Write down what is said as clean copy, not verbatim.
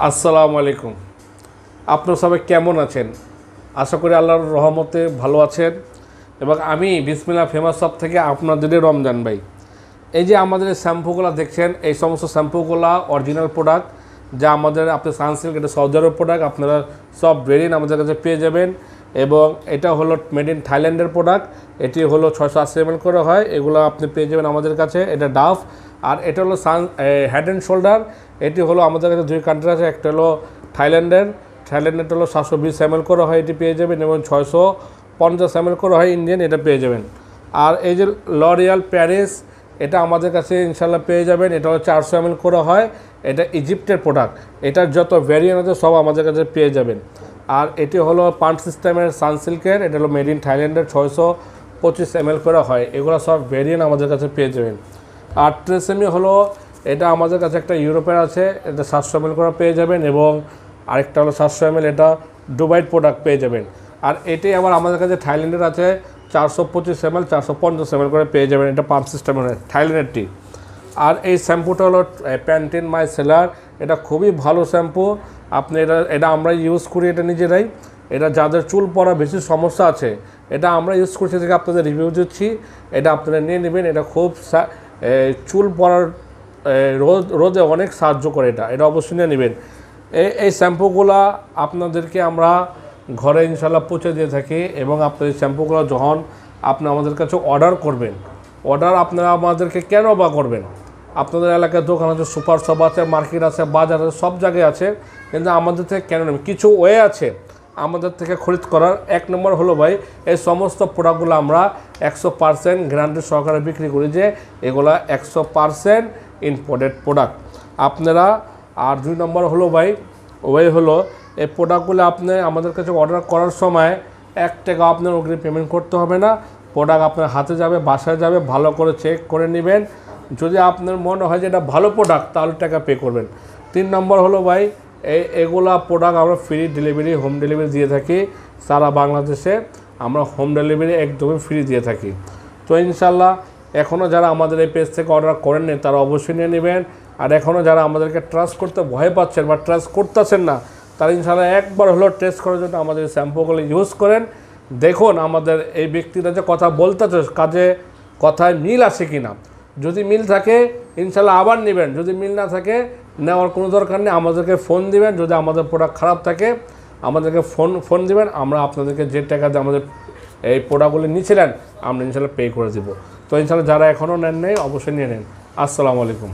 আসসালামু আলাইকুম। আপনারা সবাই কেমন আছেন? আশা করি আল্লাহর রহমতে ভালো আছেন। এবং আমি বিসমিল্লাহ ফেমাস শপ থেকে আপনাদের রমজান ভাই। এই যে আমাদের শ্যাম্পুগুলো দেখছেন, এই সমস্ত শ্যাম্পুগুলো অরিজিনাল প্রোডাক্ট, যা আমাদের আপনার সানসিল্ক, এটা সৌদি আরব প্রোডাক্ট। আপনারা সব ভেরিয়েন্ট আমাদের কাছে পেয়ে যাবেন। এবং এটা হলো মেড ইন থাইল্যান্ডের প্রোডাক্ট। এটি হলো 680 ml করে হয়, এগুলো আপনি পেয়ে যাবেন আমাদের কাছে। এটা ডাভ। আর এটা হলো হেড অ্যান্ড শোল্ডার। এটি হলো আমাদের কাছে দুই কান্ট্রি আছে, একটা হলো থাইল্যান্ডেরটা হলো 720 ml করে হয়, এটি পেয়ে যাবেন। এবং 650 ml করে হয় ইন্ডিয়ান, এটা পেয়ে যাবেন। আর এই যে লরিয়াল প্যারিস, এটা আমাদের কাছে ইনশাল্লাহ পেয়ে যাবেন। এটা হলো 400 ml করে হয়, এটা ইজিপ্টের প্রোডাক্ট। এটার যত ভ্যারিয়েন্ট আছে সব আমাদের কাছে পেয়ে যাবেন। আর এটি হলো পাম্প সিস্টেমের সানসিল্কের, এটা হলো মেড ইন থাইল্যান্ডের 625 ml করে হয়, এগুলো সব ভ্যারিয়েন্ট আমাদের কাছে পেয়ে যাবেন। আর ট্রেসেমি হলো, এটা আমাদের কাছে একটা ইউরোপের আছে, এটা 700 ml করে পেয়ে যাবেন। এবং আরেকটা হলো 700 ml, এটা দুবাইয়ের প্রোডাক্ট পেয়ে যাবেন। আর এটি আবার আমাদের কাছে থাইল্যান্ডের আছে 425 ml 450 ml করে পেয়ে যাবেন, এটা পাম্প সিস্টেমের থাইল্যান্ডেরটি। আর এই শ্যাম্পুটা হলো প্যান্টিন মাই সেলার, এটা খুবই ভালো শ্যাম্পু। আপনি এটা আমরা ইউজ করি, এটা নিজেরাই। এটা যাদের চুল পড়া বেশি সমস্যা আছে, এটা আমরা ইউজ করছি থেকে আপনাদের রিভিউ দিচ্ছি, এটা আপনারা নিয়ে নেবেন। এটা খুব চুল পড়ার রোদে অনেক সাহায্য করে, এটা অবশ্যই নিয়ে নেবেন। এই শ্যাম্পুগুলো আপনাদেরকে আমরা ঘরে ইনশাল্লাহ পৌঁছে দিয়ে থাকি। এবং আপনাদের শ্যাম্পুগুলো যখন আপনি আমাদের কাছে অর্ডার করবেন, আপনারা আমাদেরকে কেন বা করবেন? আপনাদের এলাকায় দোকান আছে, সুপার শপ আছে, মার্কেট আছে, বাজার আছে, সব জায়গায় আছে, কিন্তু আমাদের থেকে কেন নেবেন? কিছু ওয়ে আছে আমাদের থেকে খরিদ করার। এক নম্বর হলো ভাই, এই সমস্ত প্রোডাক্টগুলো আমরা 100% গ্যারান্টি সহকারে বিক্রি করি, যে এগুলা 100% ইম্পোর্টেড প্রোডাক্ট আপনারা। আর 2 নম্বর হলো ভাই, ওই হলো এই প্রোডাক্টগুলো আপনি আমাদের কাছে অর্ডার করার সময় 1 টাকা আপনার অগ্রিম পেমেন্ট করতে হবে না। প্রোডাক্ট আপনার হাতে যাবে, বাসায় যাবে, ভালো করে চেক করে নেবেন। যদি আপনার মনে হয় যে এটা ভালো প্রোডাক্ট, তাহলে টাকা পে করবেন। 3 নম্বর হলো ভাই, এগুলা প্রোডাক্ট আমরা ফ্রি ডেলিভারি, হোম ডেলিভারি দিয়ে থাকি সারা বাংলাদেশে। আমরা হোম ডেলিভারি একদমই ফ্রি দিয়ে থাকি। তো ইনশাল্লাহ এখনও যারা আমাদের এই পেজ থেকে অর্ডার করেননি, তারা অবশ্যই নিয়ে নেবেন। আর এখনও যারা আমাদেরকে ট্রাস্ট করতে ভয় পাচ্ছেন বা ট্রাস্ট করতেছেন না, তারা ইনশাল্লাহ একবার হলো টেস্ট করার জন্য আমাদের শ্যাম্পুগুলো ইউজ করেন। দেখুন আমাদের এই ব্যক্তিরা যে কথা বলতেছে, কাজে কথায় মিল আছে কি না। যদি মিল থাকে ইনশাল্লাহ আবার নেবেন, যদি মিল না থাকে নেওয়ার কোনো দরকার নেই। আমাদেরকে ফোন দিবেন, যদি আমাদের প্রোডাক্ট খারাপ থাকে আমাদেরকে ফোন দিবেন। আমরা আপনাদেরকে যে টাকা দিয়ে আমাদের এই প্রোডাক্টগুলি নিয়েছিলেন, আমরা ইনশাল্লাহ পে করে দেবো। তো ইনশাল্লাহ যারা এখনও নেন নাই, অবশ্যই নিয়ে নেন। আসসালামু আলাইকুম।